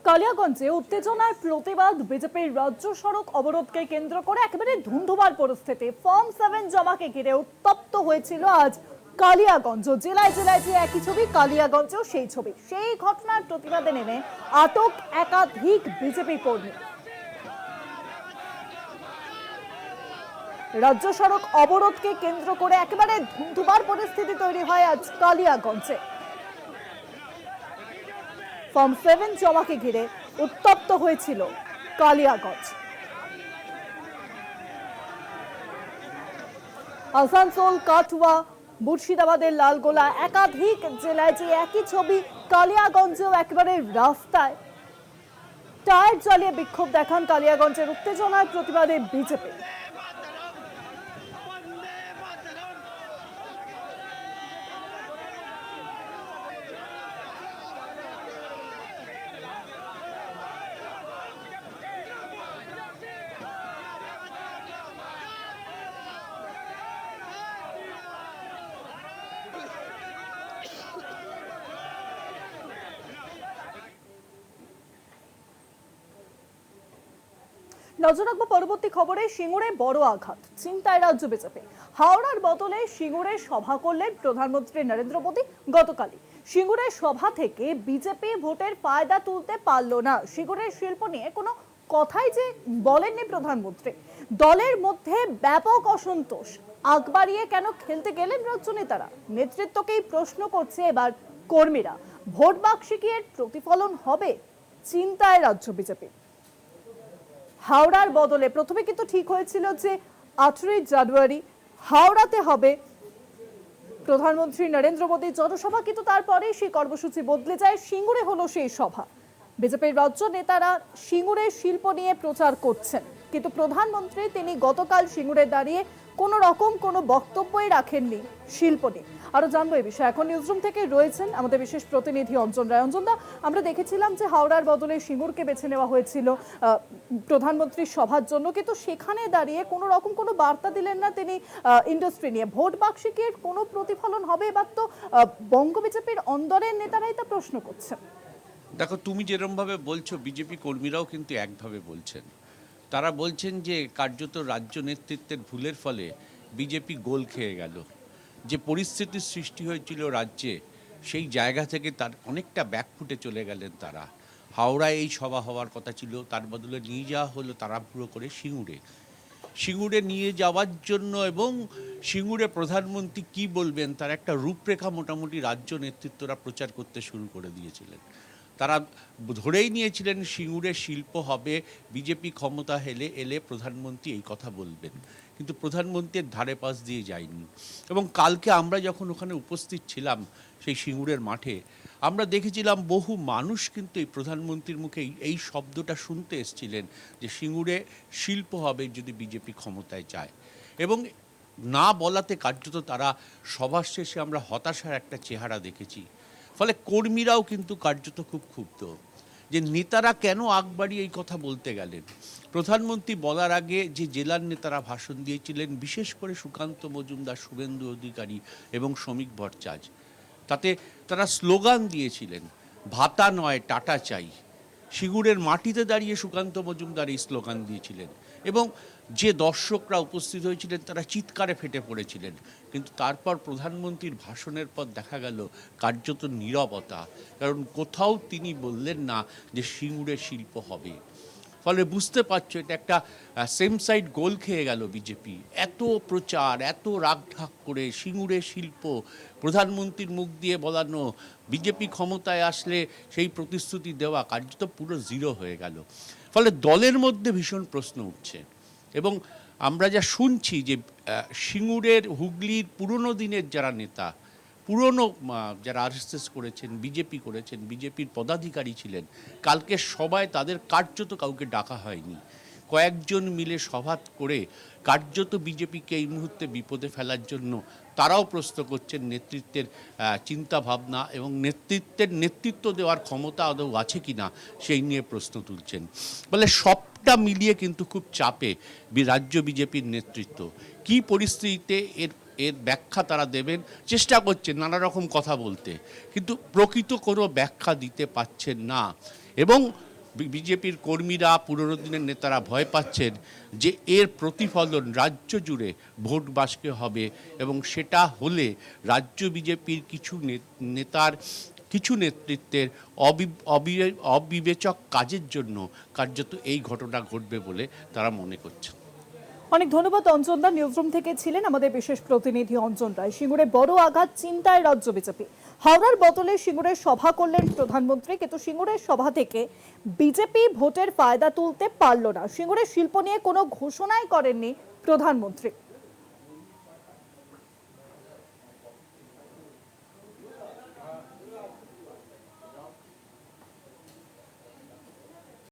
কালিয়াগঞ্জে উত্তেজনার প্রতিবাদ বিজেপির রাজ্য সড়ক অবরোধকে কেন্দ্র করে একেবারে ধুন্ধুমার পরিস্থিতি। ফর্ম 7 জমাকে ঘিরে উত্তপ্ত হয়েছিল আজ কালিয়াগঞ্জ। জেলায় জেলায় যে একই ছবি, কালিয়াগঞ্জেও সেই ছবি। সেই ঘটনার প্রতিবাদে নেমে আটক একাধিক বিজেপি কর্মী। রাজ্য সড়ক অবরোধকে কেন্দ্র করে একেবারে ধুন্ধুমার পরিস্থিতি তৈরি হয় আজ কালিয়াগঞ্জে। ফর্ম 7 জমাকে ঘিরে উত্তপ্ত হয়েছিল কালিয়াগঞ্জ। আসানসোল, কাটুয়া, মুর্শিদাবাদের লালগোলা, একাধিক জেলায় যে একই ছবি, কালিয়াগঞ্জেও একেবারে রাস্তায় টায়ার জ্বালিয়ে বিক্ষোভ দেখান কালিয়াগঞ্জের উত্তেজনার প্রতিবাদে বিজেপি। নজর রাখবো পরবর্তী খবরে। সিঙ্গুরে বড় আঘাত, চিন্তায় রাজ্য বিজেপি। হাওড়ার বদলে সিঙ্গুরে সভা করলেন প্রধানমন্ত্রী নরেন্দ্র মোদী গতকালই। সিঙ্গুরের সভা থেকে বিজেপি ভোটের ফায়দা তুলতে পারল না। সিঙ্গুরের শিল্প নিয়ে কোনো কথাই যে বলেননি প্রধানমন্ত্রী। দলের মধ্যে ব্যাপক অসন্তোষ। আগ বাড়িয়ে কেন খেলতে গেলেন রাজ্য নেতারা? নেতৃত্বকেই প্রশ্ন করছে এবার কর্মীরা। ভোট বাক্সে কি এর প্রতিফলন হবে? চিন্তায় রাজ্য বিজেপি। হাওড়ার বদলে প্রথমে কিন্তু ঠিক হয়েছিল যে 18 জানুয়ারি হাওড়াতে হবে প্রধানমন্ত্রী নরেন্দ্র মোদীর জনসভা, কিন্তু তারপরে সেই কর্মসূচি বদলে যায়। সিঙ্গুরে হলো সেই সভা। বিজেপির রাজ্য নেতারা সিঙ্গুরের শিল্প নিয়ে প্রচার করছেন, কিন্তু প্রধানমন্ত্রী তিনি গতকাল সিঙ্গুরে দাঁড়িয়ে কোনো রকম কোনো বক্তব্যই রাখেননি শিল্প নিয়ে। আরো জানবো এই বিষয়ে এখন নিউজরুম থেকে রয়েছেন আমাদের বিশেষ প্রতিনিধি অঞ্জন রায়। অঞ্জনদা, আমরা দেখেছিলাম যে হাওড়ার বদলে সিঙ্গুরকে বেছে নেওয়া হয়েছিল প্রধানমন্ত্রীর সভার জন্য, কিন্তু সেখানে দাঁড়িয়ে কোনো রকম কোনো বার্তা দিলেন না তিনি ইন্ডাস্ট্রি নিয়ে। ভোট বাক্সে কি এর কোনো প্রতিফলন হবে? এবার তো বঙ্গ বিজেপির অন্দরের নেতারাই তা প্রশ্ন করছেন। দেখো, তুমি যেরকম ভাবে বলছো, বিজেপি কর্মীরাও কিন্তু একভাবে বলছেন। তারা বলছেন যে কার্যত রাজ্য নেতৃত্বের ভুলের ফলে বিজেপি গোল খেয়ে গেল। যে পরিস্থিতির সৃষ্টি হয়েছিল রাজ্যে, সেই জায়গা থেকে তার অনেকটা ব্যাকফুটে চলে গেলেন তারা। হাওড়ায় এই সভা হওয়ার কথা ছিল, তার বদলে নিয়ে যাওয়া হলো তাড়াহুড়ো করে সিঙ্গুরে নিয়ে যাওয়ার জন্য। এবং সিঙ্গুরে প্রধানমন্ত্রী কি বলবেন তার একটা রূপরেখা মোটামুটি রাজ্য নেতৃত্বরা প্রচার করতে শুরু করে দিয়েছিলেন। তারা ধরেই নিয়েছিলেন সিঙ্গুরে শিল্প হবে, বিজেপি ক্ষমতা এলে প্রধানমন্ত্রী এই কথা বলবেন, কিন্তু প্রধানমন্ত্রীর ধারে পাশ দিয়ে যায়নি। এবং কালকে আমরা যখন ওখানে উপস্থিত ছিলাম সেই সিঙ্গুরের মাঠে, আমরা দেখেছিলাম বহু মানুষ কিন্তু এই প্রধানমন্ত্রীর মুখে এই শব্দটা শুনতে এসেছিলেন যে সিঙ্গুরে শিল্প হবে যদি বিজেপি ক্ষমতায় যায়। এবং না বলাতে কার্যত তারা সবার শেষে আমরা হতাশার একটা চেহারা দেখেছি। ফলে কর্মীরাও কিন্তু কার্যত খুব ক্ষুব্ধ যে নেতারা কেন আগ বাড়িয়ে এই কথা বলতে গেলেন। প্রধানমন্ত্রী বলার আগে যে জেলার নেতারা ভাষণ দিয়েছিলেন, বিশেষ করে সুকান্ত মজুমদার, শুভেন্দু অধিকারী এবং শ্রমিক ভট্টাচার্য, তাতে তারা স্লোগান দিয়েছিলেন, ভাতা নয় টাটা চাই। সিঙ্গুরের মাটিতে দাঁড়িয়ে সুকান্ত মজুমদার এই স্লোগান দিয়েছিলেন এবং যে দর্শকরা উপস্থিত হয়েছিলেন তারা চিৎকারে ফেটে পড়েছিলেন। কিন্তু তারপর প্রধানমন্ত্রীর ভাষণের পর দেখা গেল কার্যত নীরবতা, কারণ কোথাও তিনি বললেন না যে সিঙ্গুরে শিল্প হবে। ফলে বুঝতে পারছো এটা একটা সেম সাইড গোল খেয়ে গেল বিজেপি। এত প্রচার, এত রাগঢাক করে সিঙ্গুরে শিল্প প্রধানমন্ত্রীর মুখ দিয়ে বলানো, বিজেপি ক্ষমতায় আসলে সেই প্রতিশ্রুতি দেওয়া কার্যত পুরো জিরো হয়ে গেল। ফলে দলের মধ্যে ভীষণ প্রশ্ন উঠছে। এবং আমরা যা শুনছি যে সিঙ্গুরের, হুগলির পুরনো দিনের যারা নেতা, পুরনো যারা আরএসএস করেছেন, বিজেপি করেছেন, বিজেপির পদাধিকারী ছিলেন, কালকে সবাই তাদের কার্যত কাউকে ডাকা হয়নি, কয়েকজন মিলে সভা করে কার্যত বিজেপিকে এই মুহূর্তে বিপদে ফেলার জন্য তারাও প্রশ্ন করছেন নেতৃত্বের চিন্তা ভাবনা এবং নেতৃত্ব দেওয়ার ক্ষমতা আদৌ আছে কিনা সেই নিয়ে প্রশ্ন তুলছেন। বলে সবটা মিলিয়ে কিন্তু খুব চাপে রাজ্য বিজেপির নেতৃত্ব। কি পরিস্থিতিতে এর ব্যাখ্যা তারা দেবেন চেষ্টা করছেন নানা রকম কথা বলতে, কিন্তু প্রকৃত কোনো ব্যাখ্যা দিতে পারছেন না। এবং বিজেপির কর্মীরা পুরনো দিনের নেতারা ভয় পাচ্ছেন যে এর প্রতিফলন রাজ্য জুড়ে ভোট বাক্সে হবে, এবং সেটা হলে রাজ্য বিজেপির কিছু নেতার কিছু নেতৃত্বের অবিবেচক কাজের জন্য কার্যত এই ঘটনা ঘটবে বলে তারা মনে করছেন। অনেক ধন্যবাদ অঞ্জন দা। নিউজরুম থেকে ছিলেন আমাদের বিশেষ প্রতিনিধি অঞ্জন রায়। সিঙ্গুরে বড় আঘাত, চিন্তায় রাজ্য বিজেপি। হাওড়ার বদলে সিঙ্গুরে সভা করলেন প্রধানমন্ত্রী, কিন্তু সিঙ্গুরের সভা থেকে বিজেপি ভোটের ফায়দা তুলতে পারল না। সিঙ্গুরের শিল্প নিয়ে কোনো ঘোষণাই করেননি প্রধানমন্ত্রী।